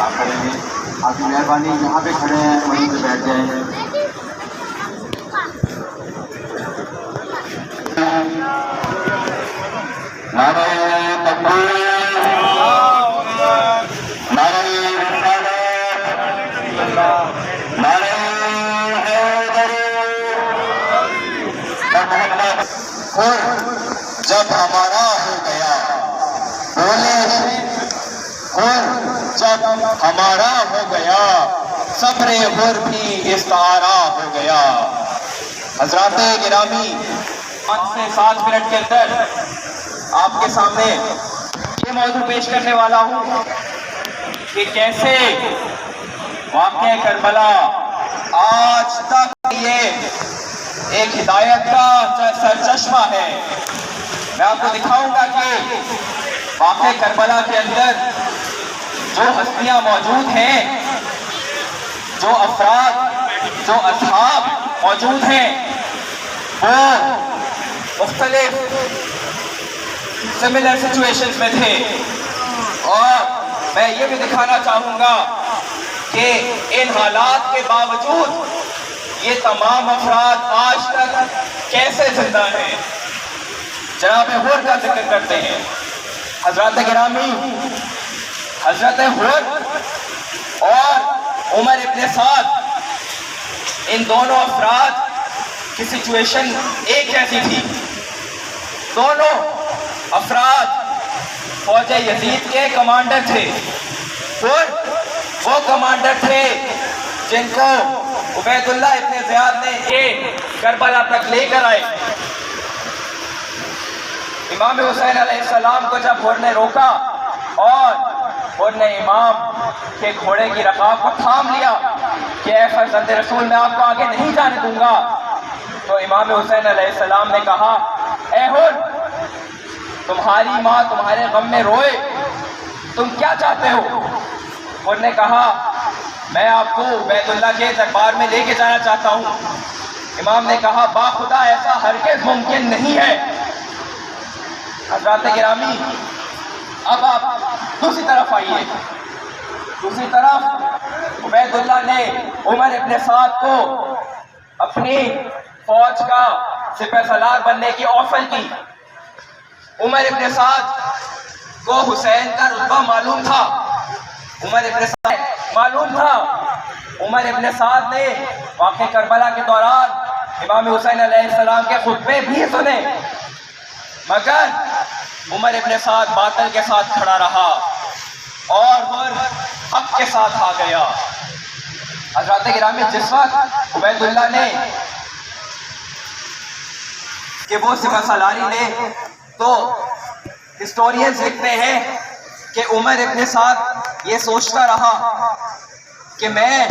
آپ کریں گے. آپ کی مہربانی جہاں پہ کھڑے ہیں وہیں پہ بیٹھ جائیں. نعرہ تکبیر، نعرہ رسالت، نعرہ اور جب ہمارا ہو گیا بولے، اور جب ہمارا ہو گیا صبر غر بھی استعارہ ہو گیا. حضرات گرامی، 5 سے 7 منٹ کے اندر آپ کے سامنے یہ موضوع پیش کرنے والا ہوں کہ کیسے واقعہ کربلا آج تک یہ ایک ہدایت کا سرچشمہ ہے. میں آپ کو دکھاؤں گا کہ واقعہ کربلا کے اندر جو ہستیاں موجود ہیں، جو افراد، جو اصحاب موجود ہیں، وہ مختلف سملر سچویشنز میں تھے. اور میں یہ بھی دکھانا چاہوں گا کہ ان حالات کے باوجود یہ تمام افراد آج تک کیسے زندہ ہیں. جناب حور کا ذکر کرتے ہیں. حضرات گرامی، حضرت حور اور عمر ابن سعد، ان دونوں افراد کی سچویشن ایک جیسی تھی. دونوں افراد فوج یزید کے کمانڈر تھے. حور وہ کمانڈر تھے جن کو عبید اللہ ابن زیاد نے کربلا تک لے کر آئے. امام حسین علیہ السلام کو جب حور نے روکا اور حور نے امام کے گھوڑے کی رکاب کو تھام لیا کہ اے فرزند رسول، میں آپ کو آگے نہیں جانے دوں گا، تو امام حسین علیہ السلام نے کہا، اے حور، تمہاری ماں تمہارے غم میں روئے، تم کیا چاہتے ہو؟ حور نے کہا، میں آپ کو عبید اللہ کے دربار میں لے کے جانا چاہتا ہوں. امام نے کہا، با خدا ایسا ہرگز ممکن نہیں ہے. حضرات گرامی، اب آپ دوسری طرف آئیے. دوسری طرف عبید اللہ نے عمر ابن سعد کو اپنی فوج کا سپہ سالار بننے کی آفر کی. عمر ابن سعد کو حسین کا رتبہ معلوم تھا، عمر ابن سعد معلوم تھا. عمر ابن سعد نے واقعہ کربلا کے دوران امام حسین علیہ السلام کے خطبے بھی سنے، مگر عمر ابن سعد باطل کے ساتھ کھڑا رہا اور حور حق کے ساتھ آ گیا. حضرات گرامی، جس وقت عبید اللہ نے کہ وہ سپہ سالاری لے، تو ہسٹورینز لکھتے ہیں کہ عمر ابن سعد یہ سوچتا رہا کہ میں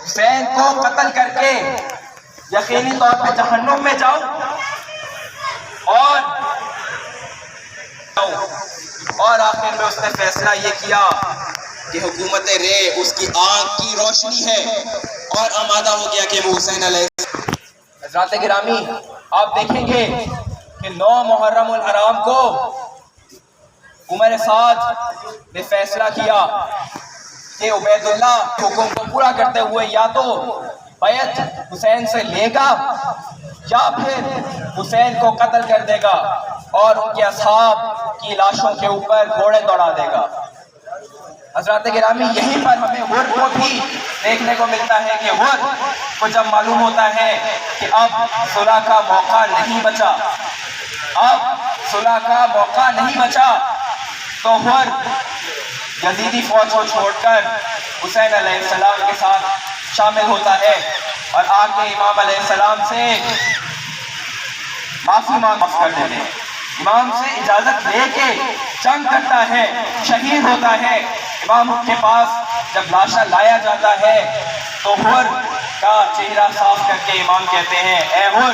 حسین کو قتل کر کے یقینی طور پہ جہنم میں جاؤں اور آخر میں اس نے فیصلہ یہ کیا کہ حکومت رے اس کی آنکھ کی روشنی ہے اور آمادہ ہو گیا کہ وہ حسین علیہ السلام. حضرات گرامی، آپ دیکھیں گے کہ 9 محرم الحرام کو عمر سعد نے فیصلہ کیا کہ عبید اللہ حکم کو پورا کرتے ہوئے یا تو بیعت حسین سے لے گا یا پھر حسین کو قتل کر دے گا اور ان کے اصحاب کی لاشوں کے اوپر گھوڑے دوڑا دے گا. حضرات گرامی، یہیں پر ہمیں حور کو بھی دیکھنے کو ملتا ہے کہ حور کو جب معلوم ہوتا ہے کہ اب صلح کا موقع نہیں بچا، اب صلح کا موقع نہیں بچا، تو حور یزیدی فوج کو چھوڑ کر حسین علیہ السلام کے ساتھ شامل ہوتا ہے اور آ کے امام علیہ السلام سے معافی معاف کر دیتے ہیں. امام سے اجازت لے کے جنگ کرتا ہے، شہید ہوتا ہے. امام کے پاس جب لاشا لایا جاتا ہے تو حور کا چہرہ صاف کر کے امام کہتے ہیں، اے حور،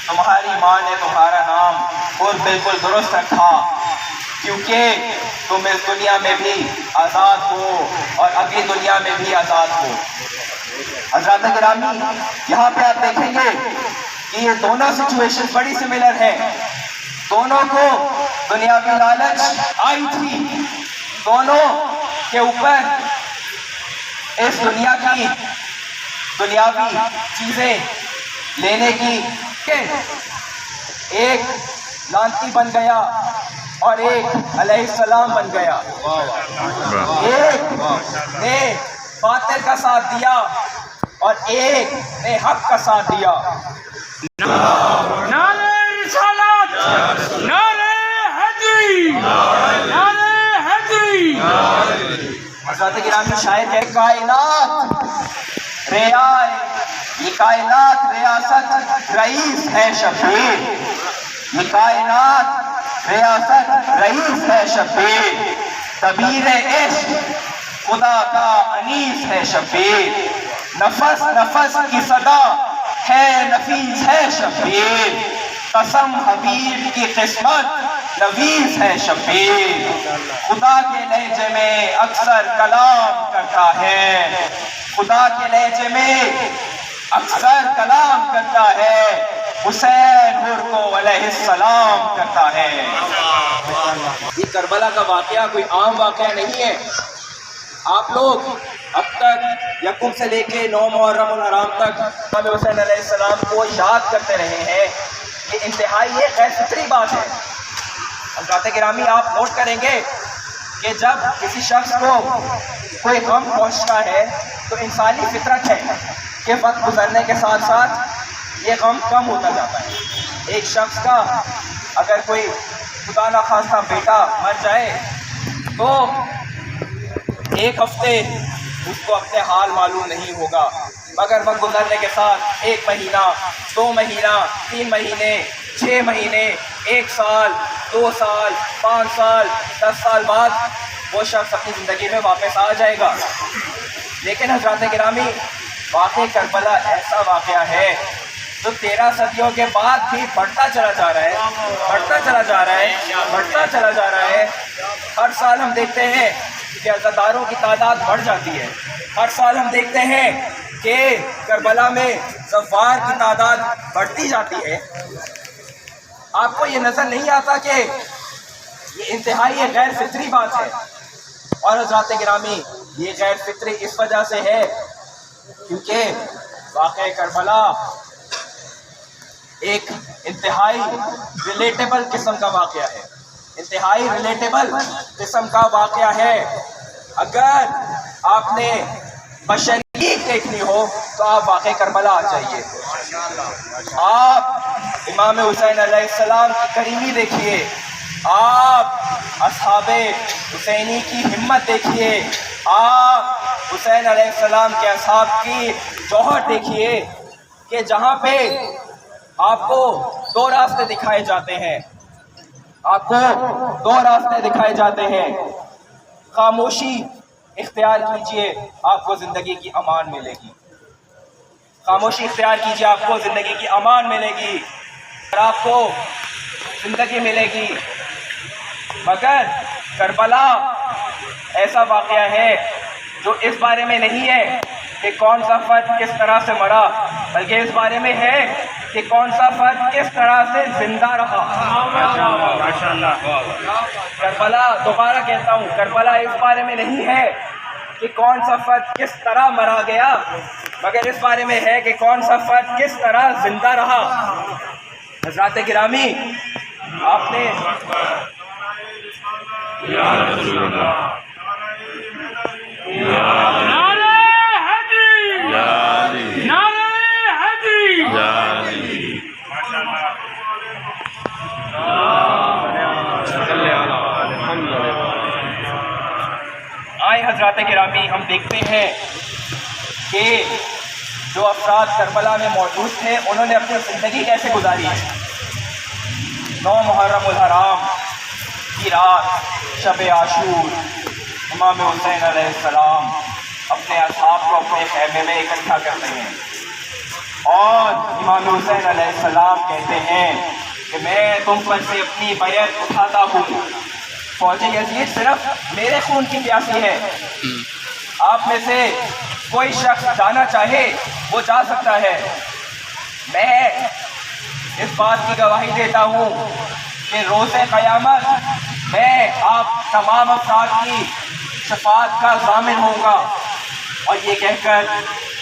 تمہاری ماں نے تمہارا نام حور بالکل درست رکھا، کیونکہ تم اس دنیا میں بھی آزاد ہو اور اگلی دنیا میں بھی آزاد ہو. حضرات گرامی، یہاں پہ آپ دیکھیں گے کہ یہ دونوں سچویشن بڑی سملر ہے. دونوں کو دنیاوی لالچ آئی تھی، دونوں کے اوپر اس دنیا کی دنیاوی چیزیں لینے کی کہ ایک لانتی بن گیا اور ایک علیہ السلام بن گیا. ایک نے باطل کا ساتھ دیا اور ایک نے حق کا ساتھ دیا. نعرہ رسالت، نعرہ حیدری، نعرہ حیدری. حضرت گرامی شاعر ہے یہ کائنات ریاست رئیس ہے شبیر. یہ کائنات ریاست رئیس ہے شبیر. تبیر عشق خدا کا انیس ہے شبیر. نفس نفس کی صدا ہے نفیس ہے شبیر. قسم حبیب کی قسمت نویس ہے شبیر. خدا کے لہجے میں اکثر کلام کرتا ہے. خدا کے لہجے میں اکثر کلام کرتا ہے. حسین حر کو علیہ السلام کرتا ہے. یہ کربلا کا واقعہ کوئی عام واقعہ نہیں ہے. آپ لوگ اب تک یکم سے لے کے 9 محرم الحرام تک امام حسین علیہ السلام کو یاد کرتے رہے ہیں. یہ انتہائی ایک غیر فطری بات ہے. حضرات گرامی آپ نوٹ کریں گے کہ جب کسی شخص کو کوئی غم پہنچتا ہے تو انسانی فطرت ہے کہ وقت گزرنے کے ساتھ ساتھ یہ غم کم ہوتا جاتا ہے. ایک شخص کا اگر کوئی خدا نخواستہ بیٹا مر جائے تو ایک ہفتے اس کو اپنے حال معلوم نہیں ہوگا، مگر وقت گزرنے کے ساتھ 1 مہینہ، 2 مہینہ، 3 مہینے، 6 مہینے، 1 سال، 2 سال، 5 سال، 10 سال بعد وہ شخص اپنی زندگی میں واپس آ جائے گا. لیکن حضرات گرامی واقع کربلا ایسا واقعہ ہے جو 13 صدیوں کے بعد بھی بڑھتا چلا جا رہا ہے، بڑھتا چلا جا رہا ہے، بڑھتا چلا جا رہا ہے. ہر سال ہم دیکھتے ہیں کہ عزاداروں کی تعداد بڑھ جاتی ہے. ہر سال ہم دیکھتے ہیں کہ کربلا میں زوار کی تعداد بڑھتی جاتی ہے. آپ کو یہ نظر نہیں آتا کہ یہ انتہائی ایک غیر فطری بات ہے. اور حضرات گرامی یہ غیر فطری اس وجہ سے ہے کیونکہ واقعہ کربلا ایک انتہائی ریلیٹیبل قسم کا واقعہ ہے. انتہائی ریلیٹیبل قسم کا واقعہ ہے. اگر آپ نے بشریت دیکھنی ہو تو آپ واقعہ کربلا آ جائیے. آپ امام حسین علیہ السلام کی کریمی دیکھیے. آپ اصحاب حسینی کی ہمت دیکھیے. آپ حسین علیہ السلام کے اصحاب کی جوہر دیکھیے کہ جہاں پہ آپ کو 2 راستے دکھائے جاتے ہیں. آپ کو 2 راستے دکھائے جاتے ہیں. خاموشی اختیار کیجئے، آپ کو زندگی کی امان ملے گی. خاموشی اختیار کیجئے، آپ کو زندگی کی امان ملے گی اور آپ کو زندگی ملے گی. مگر کربلا ایسا واقعہ ہے جو اس بارے میں نہیں ہے کہ کون سا فرد کس طرح سے مرا، بلکہ اس بارے میں ہے کہ کون سا فرد کس طرح سے زندہ رہا. کربلا، دوبارہ کہتا ہوں، کربلا اس بارے میں نہیں ہے کہ کون سا فرد کس طرح مرا گیا، مگر اس بارے میں ہے کہ کون سا فرد کس طرح زندہ رہا. حضرات گرامی آپ نے نعرہ حیدری، نعرہ حیدری. آئے حضرات گرامی ہم دیکھتے ہیں کہ جو افراد کربلا میں موجود تھے انہوں نے اپنی زندگی کیسے گزاری. 9 محرم الحرام کی رات، شب عاشور، امام حسین علیہ السلام اپنے اصحاب کو اپنے خیمے میں اکٹھا کرتے ہیں اور امام حسین علیہ السلام کہتے ہیں کہ میں تم پر سے اپنی بیعت اٹھاتا ہوں. فوج یزید صرف میرے خون کی پیاسی ہے. آپ میں سے کوئی شخص جانا چاہے وہ جا سکتا ہے. میں اس بات کی گواہی دیتا ہوں کہ روز قیامت میں آپ تمام افراد کی شفاعت کا ضامن ہوں گا. اور یہ کہہ کر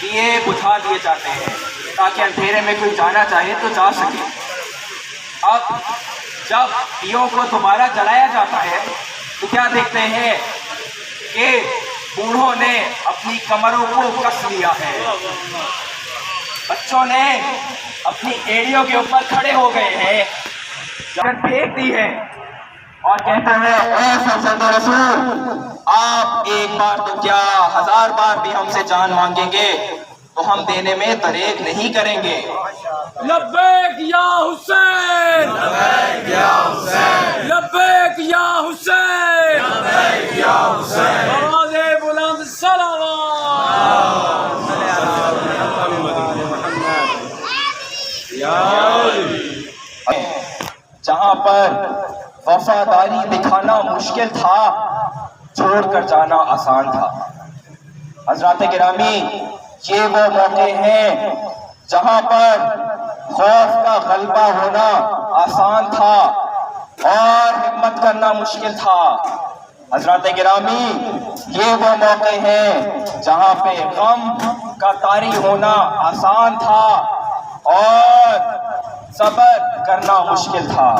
دیے بجھا دیے جاتے ہیں تاکہ اندھیرے میں کوئی جانا چاہے تو جا سکے۔ اب جب دیوں کو دوبارہ جلایا جاتا ہے تو کیا دیکھتے ہیں کہ بوڑھوں نے اپنی کمروں کو کس لیا ہے، بچوں نے اپنی ایڑیوں کے اوپر کھڑے ہو گئے ہیں، جان پھینک دی ہے اور کہتا ہے اے فرزند رسول، آپ ایک بار تو کیا 1000 بار بھی ہم سے جان مانگیں گے تو ہم دینے میں دریغ نہیں کریں گے۔ لبیک یا حسین، لبیک یا حسین، لبیک یا حسین، لبیک یا حسین، آواز بلند صلوات۔ جہاں پر وفاداری دکھانا مشکل تھا، چھوڑ کر جانا آسان تھا۔ حضرات گرامی، یہ وہ موقع ہیں جہاں پر خوف کا غلبہ ہونا آسان تھا اور ہمت کرنا مشکل تھا۔ حضرات گرامی، یہ وہ موقع ہیں جہاں پہ غم کا طاری ہونا آسان تھا اور صبر کرنا مشکل تھا۔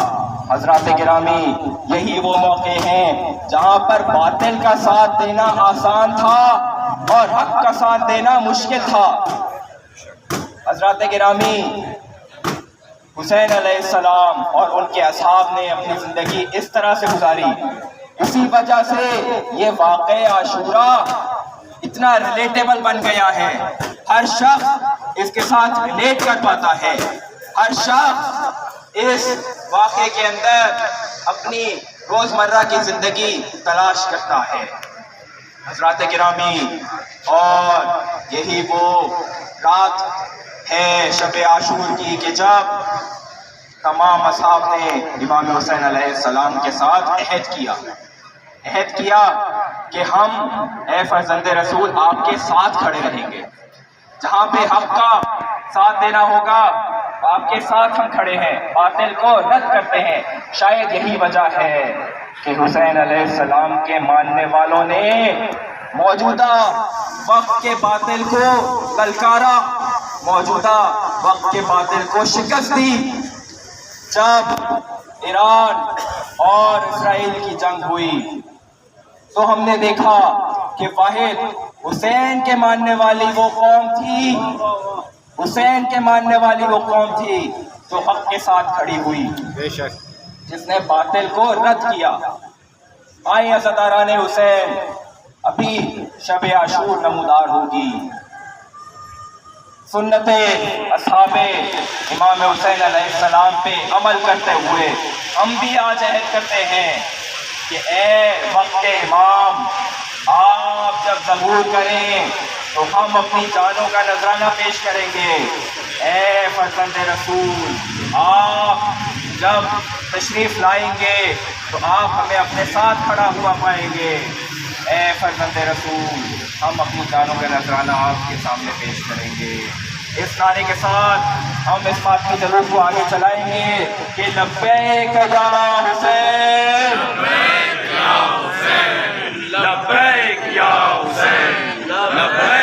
حضرات گرامی، یہی وہ موقع ہیں جہاں پر باطل کا ساتھ دینا آسان تھا اور حق کا ساتھ دینا مشکل تھا۔ حضرات گرامی، حسین علیہ السلام اور ان کے اصحاب نے اپنی زندگی اس طرح سے گزاری، اسی وجہ سے یہ واقعہ عاشورہ اتنا ریلیٹیبل بن گیا ہے۔ ہر شخص اس کے ساتھ ریلیٹ کر پاتا ہے، ہر شخص اس واقعے کے اندر اپنی روزمرہ کی زندگی تلاش کرتا ہے۔ حضرات گرامی، اور یہی وہ رات ہے شب عاشور کی کہ جب تمام اصحاب نے امام حسین علیہ السلام کے ساتھ عہد کیا کہ ہم اے فرزند رسول آپ کے ساتھ کھڑے رہیں گے، جہاں پہ حق کا ساتھ دینا ہوگا آپ کے ساتھ ہم کھڑے ہیں، باطل کو رد کرتے ہیں۔ شاید یہی وجہ ہے کہ حسین علیہ السلام کے ماننے والوں نے موجودہ وقت کے باطل کو للکارا، موجودہ وقت کے باطل کو شکست دی۔ جب ایران اور اسرائیل کی جنگ ہوئی تو ہم نے دیکھا کہ واحد حسین کے ماننے والی وہ قوم تھی، حسین کے ماننے والی وہ قوم تھی جو حق کے ساتھ کھڑی ہوئی، بے شک جس نے باطل کو رد کیا۔ آئیں عزاداران حسین، ابھی شب عاشور نمودار ہوگی۔ سنت اصحاب امام حسین علیہ السلام پہ عمل کرتے ہوئے ہم بھی آج عہد کرتے ہیں کہ اے وقت امام، آپ جب ظہور کریں تو ہم اپنی جانوں کا نذرانہ پیش کریں گے۔ اے فرزند رسول، آپ جب تشریف لائیں گے تو آپ ہمیں اپنے ساتھ کھڑا ہوا پائیں گے۔ اے فرزند رسول، ہم اپنی جانوں کا نذرانہ آپ کے سامنے پیش کریں گے۔ اس نعرے کے ساتھ ہم اس بات کی جلوس کو آگے چلائیں گے کہ لبیک یا حسین، لبیک یا حسین، لبیک